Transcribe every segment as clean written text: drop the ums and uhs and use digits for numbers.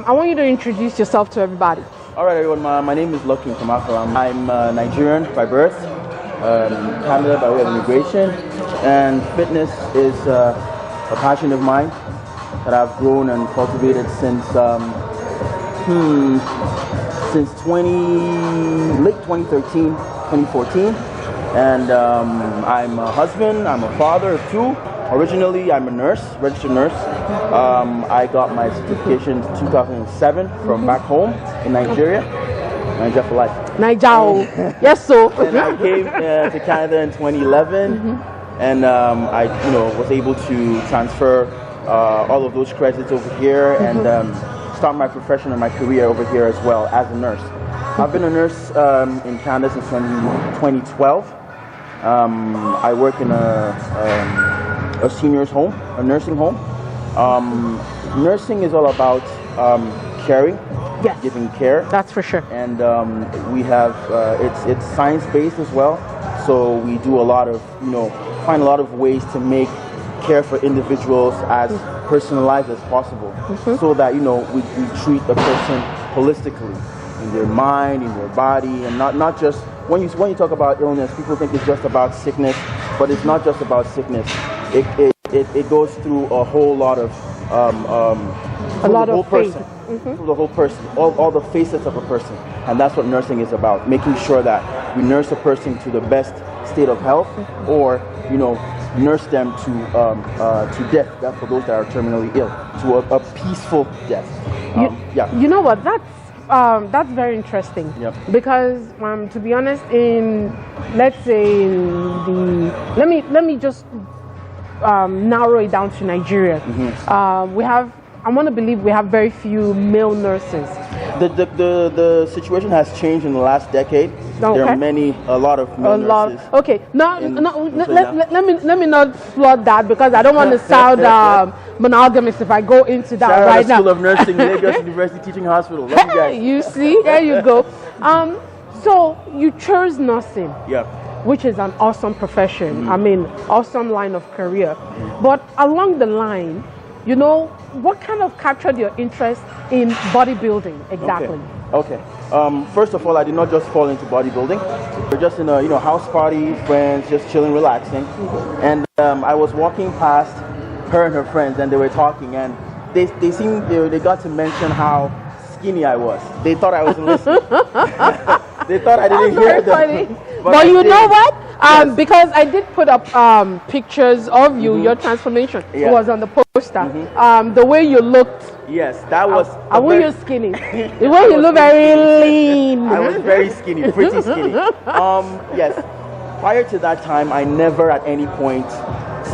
I want you to introduce yourself to everybody. All right, everyone. My name is Olakemi Sophia Oladiran. I'm Nigerian by birth, Canada by way of immigration, and fitness is a passion of mine that I've grown and cultivated since late 2013, 2014. And I'm a husband. I'm a father of two. Originally, I'm a nurse, registered nurse. I got my certification in 2007 from back home in Nigeria. Nigeria for life. Nigeria, yes, so. And I came to Canada in 2011, and I, was able to transfer all of those credits over here and start my profession and my career over here as well as a nurse. I've been a nurse in Canada since 2012. I work in a seniors home, a nursing home. Nursing is all about caring, yes, giving care. That's for sure. And we have it's science-based as well. So we do a lot of find a lot of ways to make care for individuals as personalized as possible, so that we treat a person holistically in their mind, in their body, and not just when you talk about illness, people think it's just about sickness, but it's not just about sickness. It goes through a whole lot of a lot of person, through the whole person, all the facets of a person, and that's what nursing is about. Making sure that we nurse a person to the best state of health, or nurse them to death. That's for those that are terminally ill, to a peaceful death. You know what? That's very interesting. Yep. Because to be honest, let's say let me just narrow it down to Nigeria. I want to believe we have very few male nurses. The situation has changed in the last decade. Okay. There are a lot of male nurses. Okay, let me not flood that, because I don't want to sound monogamous if I go into that right now. School of Nursing, Lagos University Teaching Hospital. Love you guys. You see, there you go. So you chose nursing. Yeah. Which is an awesome profession. I mean, awesome line of career. But along the line, what kind of captured your interest in bodybuilding exactly? Okay. First of all, I did not just fall into bodybuilding. We're just in a house party, friends, just chilling, relaxing. And I was walking past her and her friends, and they were talking, and they got to mention how skinny I was. They thought I wasn't listening. They thought I didn't hear them. But you know what? Yes. Because I did put up pictures of you, your transformation. It was on the poster. The way you looked. Yes, that was. I want you skinny. The way you look very lean. I was very skinny, pretty skinny. Yes. Prior to that time, I never at any point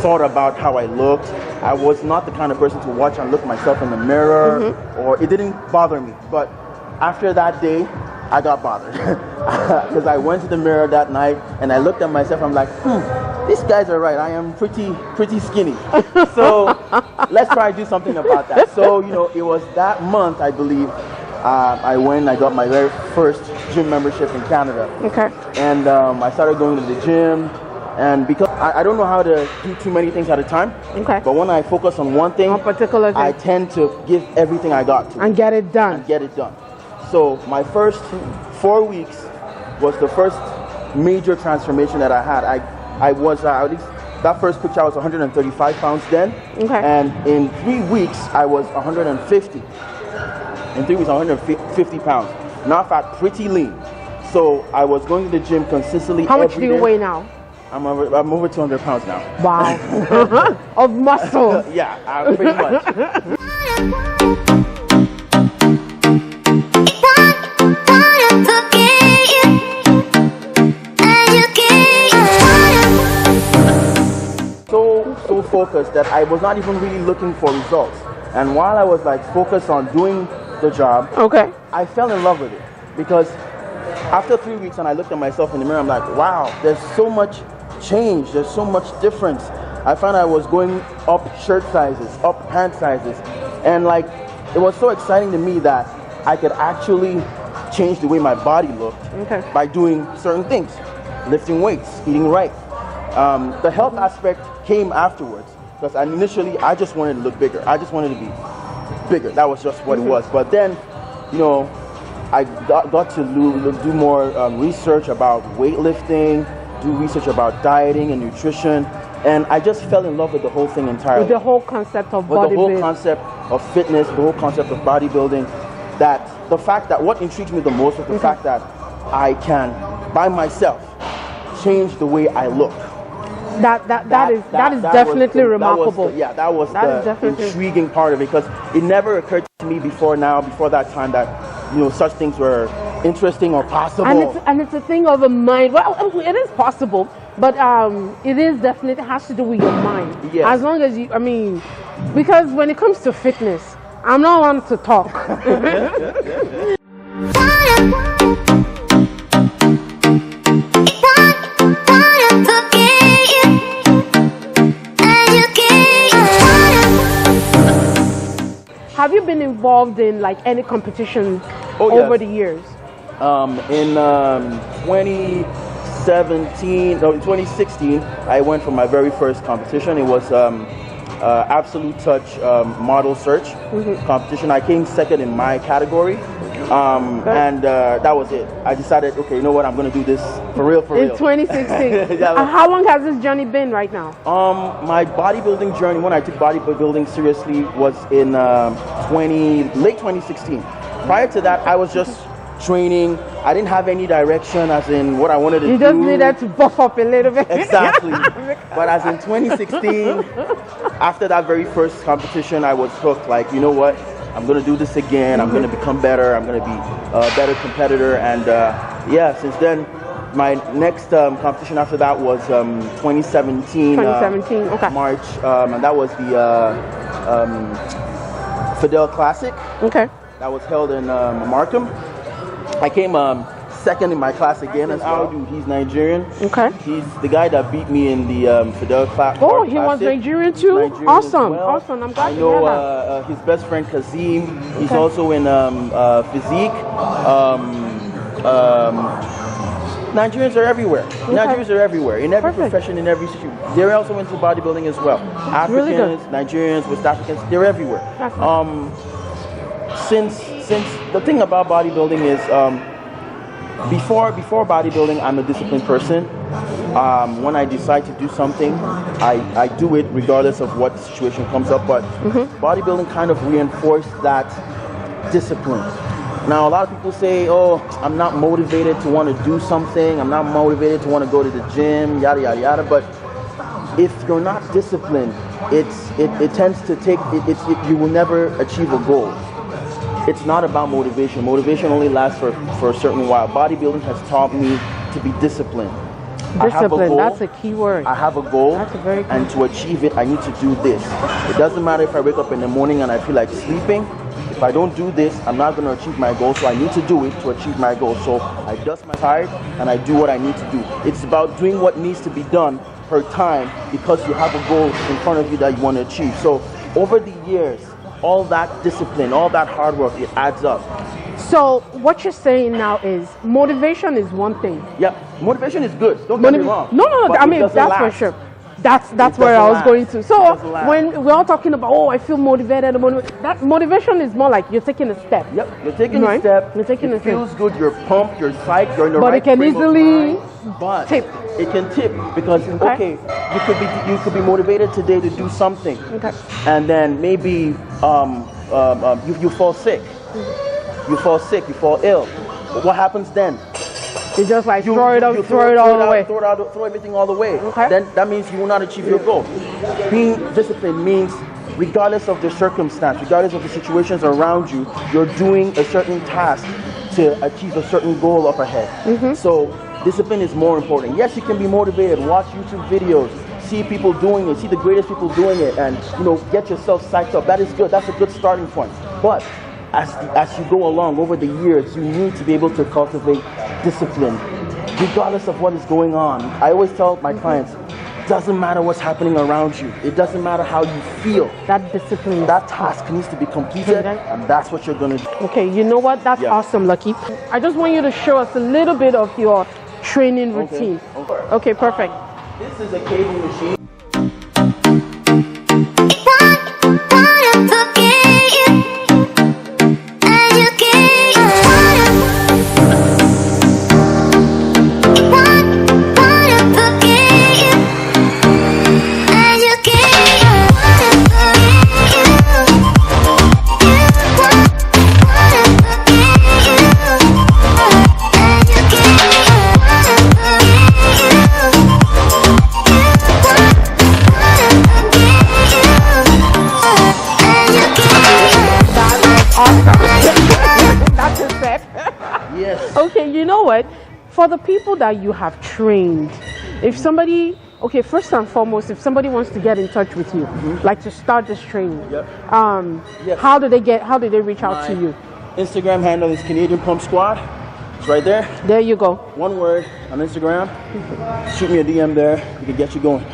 thought about how I looked. I was not the kind of person to watch and look myself in the mirror, or it didn't bother me. But after that day, I got bothered because I went to the mirror that night and I looked at myself. I'm like, these guys are right. I am pretty skinny. So let's try to do something about that. So it was that month, I believe, I got my very first gym membership in Canada. Okay. And I started going to the gym. And because I don't know how to do too many things at a time, but when I focus on one particular thing, I tend to give everything I got to and get it done. So my first 4 weeks was the first major transformation that I had. I was that first picture I was 135 pounds then, and in 3 weeks I was 150. In 3 weeks, 150 pounds. Now fat, pretty lean. So I was going to the gym consistently. How much do you weigh now? I'm over 200 pounds now. Wow. Of muscle. Yeah, pretty much. focused that I was not even really looking for results. And while I was like focused on doing the job, I fell in love with it. Because after 3 weeks and I looked at myself in the mirror, I'm like, wow, there's so much change, there's so much difference. I found I was going up shirt sizes, up pant sizes, and like it was so exciting to me that I could actually change the way my body looked by doing certain things, lifting weights, eating right. The health aspect came afterwards, because initially I just wanted to look bigger. I just wanted to be bigger. That was just what it was. But then, you know, I got to do more research about weightlifting, do research about dieting and nutrition, and I just fell in love with the whole thing entirely. With the whole concept of bodybuilding. With the whole concept of fitness, the whole concept of bodybuilding. That the fact that what intrigues me the most was the fact that I can, by myself, change the way I look. That is definitely remarkable. That was the intriguing part of it, because it never occurred to me before that time that, you know, such things were interesting or possible. And it's a thing of a mind. Well, it is possible, but it is definitely has to do with your mind. Yes. As long as you, I mean, because when it comes to fitness, I'm not one to talk. Have you been involved in like any competition over the years? In 2016, I went for my very first competition. It was Absolute Touch model search competition. I came second in my category, and that was it. I decided, okay, you know what, I'm going to do this for real. In 2016. How long has this journey been right now? My bodybuilding journey, when I took bodybuilding seriously, was in late 2016. Prior to that, I was just training. I didn't have any direction as in what I wanted to do. You just needed to buff up a little bit. Exactly. But as in 2016, after that very first competition, I was hooked. Like, you know what? I'm going to do this again. I'm going to become better. I'm going to be a better competitor. And yeah, since then, my next competition after that was 2017. March. And that was the Fidel Classic. That was held in Markham. I came second in my class again as well. He's Nigerian. He's the guy that beat me in the Fidel Classic. Oh, he was Nigerian too? Awesome. Awesome. I'm glad to hear that. His best friend Kazim. He's also in physique. Nigerians are everywhere. Nigerians are everywhere. In every profession, in every situation. They're also into bodybuilding as well. Africans, really Nigerians, West Africans, they're everywhere. Since the thing about bodybuilding is before bodybuilding, I'm a disciplined person. When I decide to do something, I do it regardless of what situation comes up. But bodybuilding kind of reinforced that discipline. Now, a lot of people say, oh, I'm not motivated to want to do something. I'm not motivated to want to go to the gym, yada, yada, yada. But if you're not disciplined, it tends to take, you will never achieve a goal. It's not about motivation. Motivation only lasts for a certain while. Bodybuilding has taught me to be disciplined. Discipline, that's a key word. I have a goal, that's a very and to achieve it, I need to do this. It doesn't matter if I wake up in the morning and I feel like sleeping. If I don't do this, I'm not going to achieve my goal, so I need to do it to achieve my goal. So I dust my tires and I do what I need to do. It's about doing what needs to be done per time because you have a goal in front of you that you want to achieve. So over the years, all that discipline, all that hard work, it adds up. So what you're saying now is motivation is one thing. Yeah, motivation is good. Don't get me wrong. No. I mean, that's for sure. That's where I was going to. So when we're all talking about, oh, I feel motivated, that motivation is more like you're taking a step. Yep, you're taking a step. You're taking a step. It feels good. You're pumped. You're psyched. You're in the right But it can easily tip. It can tip because you could be motivated today to do something, and then maybe you fall sick. You fall sick. You fall ill. But what happens then? You just like throw it all the way. Throw everything all the way. Then that means you will not achieve your goal. Being disciplined means regardless of the circumstance, regardless of the situations around you, you're doing a certain task to achieve a certain goal up ahead. So discipline is more important. Yes, you can be motivated, watch YouTube videos, see people doing it, see the greatest people doing it, and get yourself psyched up. That is good. That's a good starting point. But as you go along over the years, you need to be able to cultivate discipline, regardless of what is going on. I always tell my clients, doesn't matter what's happening around you. It doesn't matter how you feel. That discipline. That task needs to be completed, and that's what you're going to do. Okay, you know what? That's awesome, Lucky. I just want you to show us a little bit of your training routine. Okay, perfect. This is a cable machine. Yes. Okay, you know what? For the people that you have trained, if somebody, first and foremost, if somebody wants to get in touch with you, like to start this training, how do they reach out to you? Instagram handle is Canadian Pump Squad. It's right there. There you go. One word on Instagram. Shoot me a DM there. We can get you going.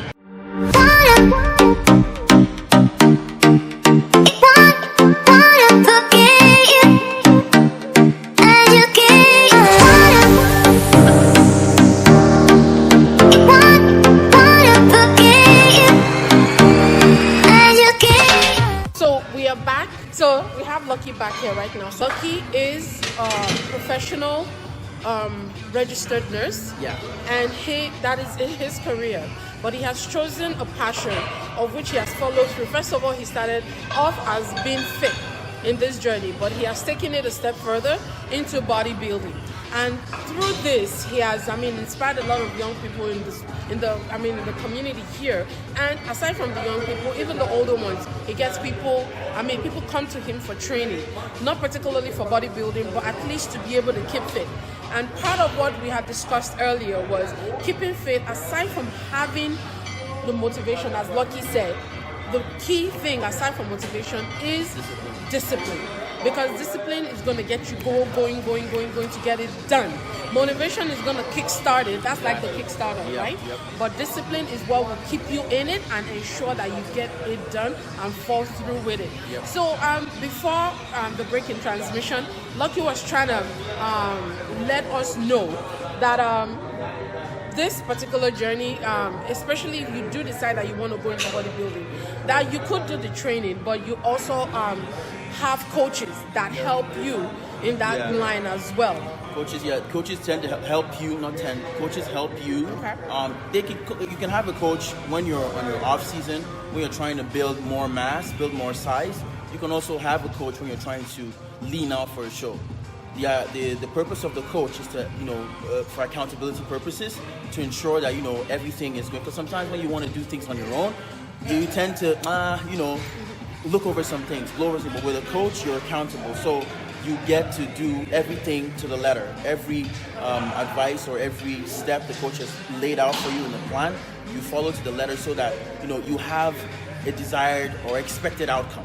So we have Lucky back here right now. Lucky is a professional registered nurse. Yeah. And that is in his career. But he has chosen a passion of which he has followed through. First of all, he started off as being fit in this journey, but he has taken it a step further into bodybuilding. And through this, he has, inspired a lot of young people in the community here. And aside from the young people, even the older ones, he gets people. People come to him for training, not particularly for bodybuilding, but at least to be able to keep fit. And part of what we had discussed earlier was keeping fit. Aside from having the motivation, as Lucky said, the key thing aside from motivation is discipline. Because discipline is going to get you going to get it done. Motivation is going to kickstart it. That's like the Kickstarter, right? Yep. But discipline is what will keep you in it and ensure that you get it done and fall through with it. Yep. So before the break in transmission, Lucky was trying to let us know that this particular journey, especially if you do decide that you want to go into bodybuilding, that you could do the training, but you also have coaches that help you in that line as well. Coaches tend to help you, coaches help you. Okay. You can have a coach when you're on your off season, when you're trying to build more mass, build more size. You can also have a coach when you're trying to lean out for a show. The purpose of the coach is to, for accountability purposes, to ensure that, everything is good. Because sometimes when you want to do things on your own, you tend to, look over some things, blow over some, but with a coach, you're accountable. So you get to do everything to the letter. Every advice or every step the coach has laid out for you in the plan, you follow to the letter so that, you have a desired or expected outcome.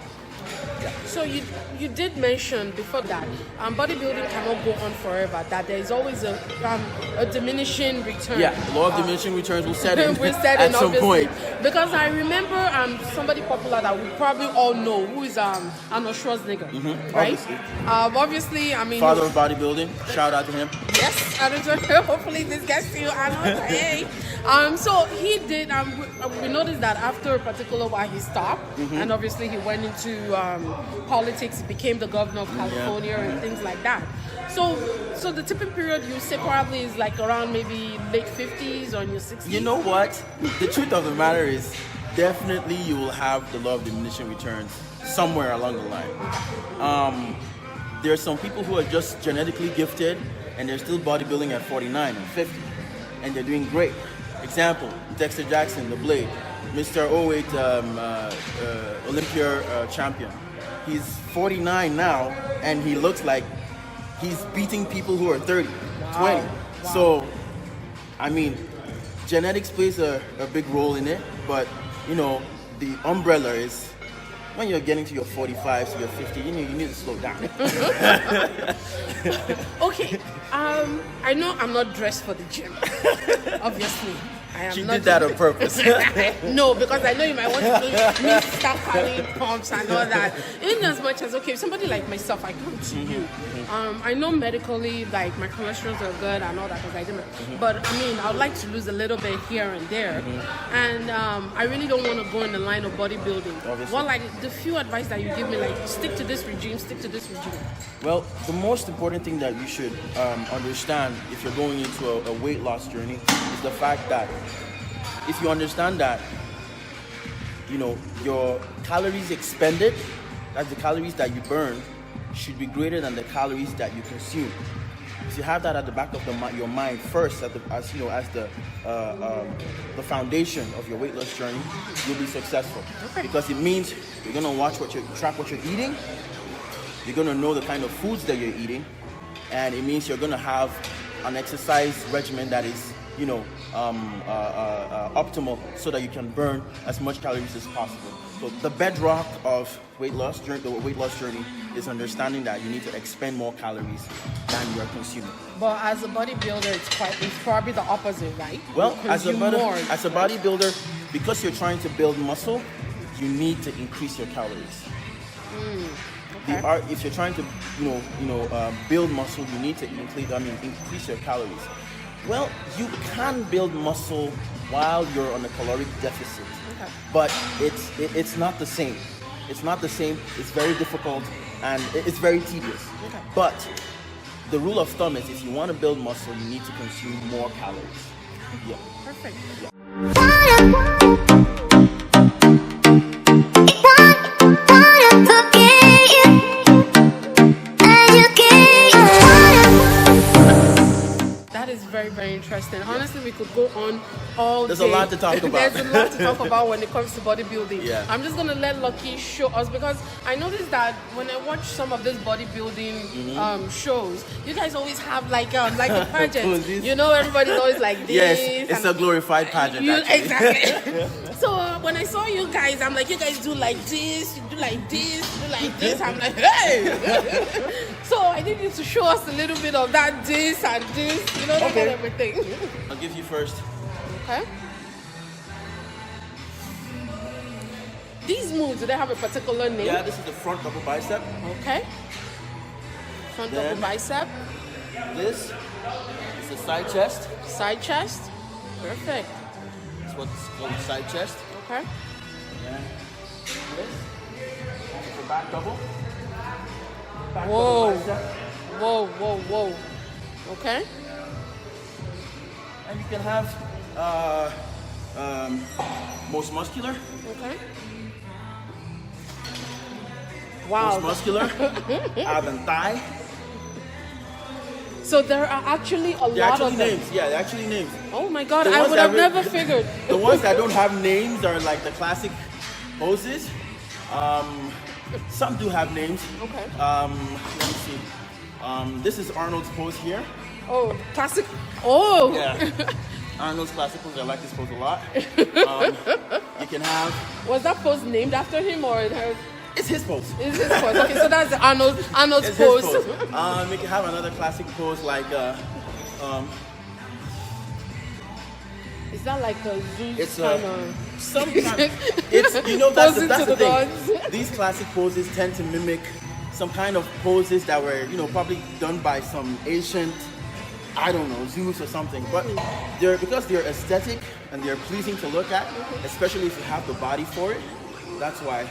Yeah. So you did mention before that bodybuilding cannot go on forever, that there is always a diminishing return. Yeah, the law of diminishing returns will set in at some point. Because I remember somebody popular that we probably all know, who is Arnold Schwarzenegger, right? Obviously, father of bodybuilding. Shout out to him. Yes, hopefully this gets to you, Arnold. Hey. So he did. We noticed that after a particular while he stopped, and obviously he went into politics. He became the governor of California and things like that. So the tipping period you say probably is like around maybe late 50s or in your 60s. You know what? The truth of the matter is, definitely you will have the law of diminishing returns somewhere along the line. There are some people who are just genetically gifted and they're still bodybuilding at 49 and 50, and they're doing great. Example, Dexter Jackson, the Blade, Mr. 08 Olympia champion. He's 49 now, and he looks like he's beating people who are 30, 20. Wow. So, genetics plays a big role in it, but you know, the umbrella is when you're getting to your 45 to your 50, you need to slow down. Okay, I know I'm not dressed for the gym, obviously. I am She not did that on purpose. No, because I know you might want to see me start carrying pumps and all that. In as much as, okay, somebody like myself, I come to you. I know medically, like, my cholesterols are good and all that because I did but I mean, I would like to lose a little bit here and there. And I really don't want to go in the line of bodybuilding. Obviously. Well, like, the few advice that you give me, like, stick to this regime, stick to this regime. Well, the most important thing that you should understand if you're going into a weight loss journey is the fact that if you understand that, you know, your calories expended, that's the calories that you burn, should be greater than the calories that you consume. If you have that at the back of your mind first, as the foundation of your weight loss journey, you'll be successful. Okay. Because it means you're gonna track what you're eating. You're gonna know the kind of foods that you're eating, and it means you're gonna have an exercise regimen that is, you know, optimal, so that you can burn as much calories as possible. So the bedrock of the weight loss journey is understanding that you need to expend more calories than you are consuming. But as a bodybuilder, it's probably the opposite, right? Well, You as a consume more. bodybuilder, because you're trying to build muscle, you need to increase your calories. Okay. If you're trying to, build muscle, you need to increase your calories. Well, you can build muscle while you're on a caloric deficit, but it's not the same. It's not the same. It's very difficult and it's very tedious. Okay. But the rule of thumb is, if you want to build muscle, you need to consume more calories. Yeah. Perfect. Yeah. That is very, very interesting. Honestly, we could go on all There's day. a lot to talk about. There's a lot to talk about when it comes to bodybuilding. Yeah. I'm just gonna let Lucky show us, because I noticed that when I watch some of these bodybuilding shows, you guys always have like a pageant. Poses. You know, everybody's always like this. Yes, it's a glorified pageant. Actually. Exactly. So when I saw you guys, I'm like, you guys do like this, you do like this, you do like this. I'm like, hey. So I need you to show us a little bit of that this and this, you know, that Okay. kind of everything. I'll give you first. Okay. These moves, do they have a particular name? Yeah, this is the front double bicep. Okay. Front Then- double bicep, This is the side chest. side chest. Perfect. That's what's called side chest. Okay. And this is the back double. Back Whoa. double bicep. Whoa, whoa, whoa. Okay. And you can have most muscular. Okay. Wow. Most muscular. Ab and thigh. So there are actually a They're lot actually of them. names. Yeah, they're actually names. Oh my God, The I ones would that have re- never figured. The ones that don't have names are like the classic poses. Some do have names. Okay. Let me see. This is Arnold's pose here. Oh, classic. Oh. Yeah. Arnold's classic pose. I like this pose a lot. You can have. Was that pose named after him, or It's his pose. is this pose? Okay, so that's the Arnold's It's pose. his pose. You can have another classic pose like. Is that like a Zeus It's kind of? some kind. It's that's Posing that's to the the thing. gods. These classic poses tend to mimic some kind of poses that were probably done by some ancient, I don't know, Zeus or something. But because they're aesthetic and they're pleasing to look at, especially if you have the body for it. That's why.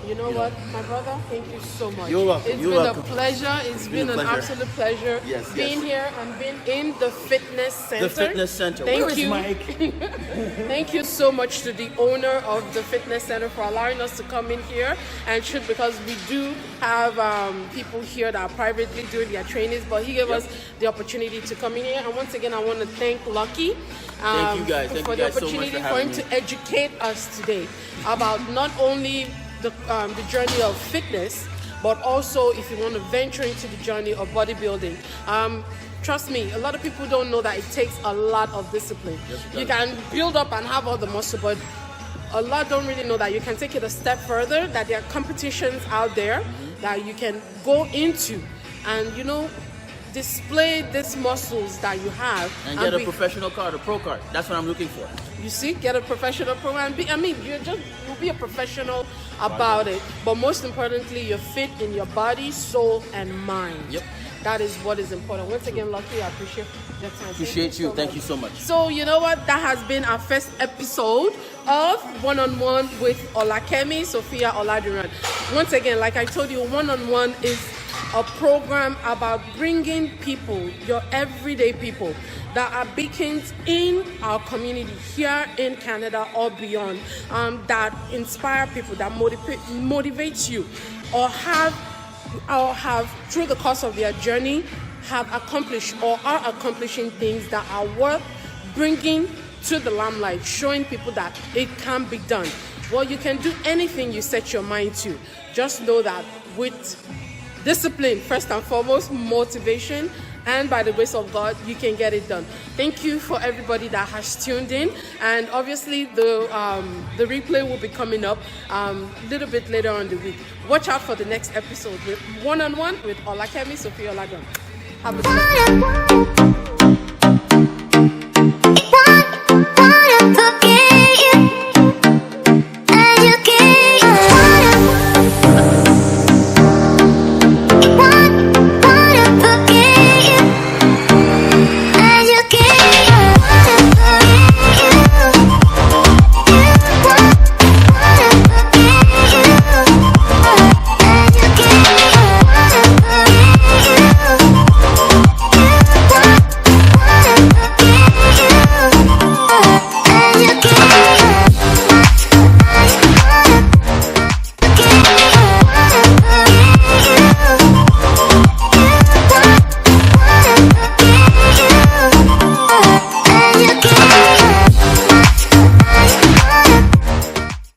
You know what, my brother? Thank you so much. You're welcome. It's You're been welcome. a pleasure. It's been an pleasure. absolute pleasure Yes, being yes. here and being in the fitness center. The fitness center. Thank Where is you. Mike? Thank you so much to the owner of the fitness center for allowing us to come in here and shoot, because we do have people here that are privately doing their trainings, but he gave us the opportunity to come in here. And once again, I want to thank Lucky Thank you guys. Thank for you guys the so much opportunity for for having him me. to educate us today about not only the journey of fitness, but also if you want to venture into the journey of bodybuilding. trust me, a lot of people don't know that it takes a lot of discipline. You can build up and have all the muscle, but a lot don't really know that you can take it a step further, that there are competitions out there that you can go into and, you know, display these muscles that you have. And get a professional card, a pro card. That's what I'm looking for. You see, get a professional pro and you'll be a professional about it. But most importantly, you're fit in your body, soul, and mind. Yep. That is what is important. Once again, Lucky, I appreciate your time. Appreciate you. Thank you so much. So, you know what? That has been our first episode of One-on-One with Olakemi Sophia Oladiran. Once again, like I told you, One-on-One is a program about bringing people, your everyday people, that are beacons in our community here in Canada or beyond, that inspire people, that motivates you, or have through the course of their journey have accomplished or are accomplishing things that are worth bringing to the limelight, showing people that it can be done. Well, you can do anything you set your mind to. Just know that with discipline, first and foremost, motivation, and by the grace of God, you can get it done. Thank you for everybody that has tuned in, and obviously the replay will be coming up a little bit later on the week. Watch out for the next episode with One-on-One with Olakemi Sophia Oladiran. Have a good day.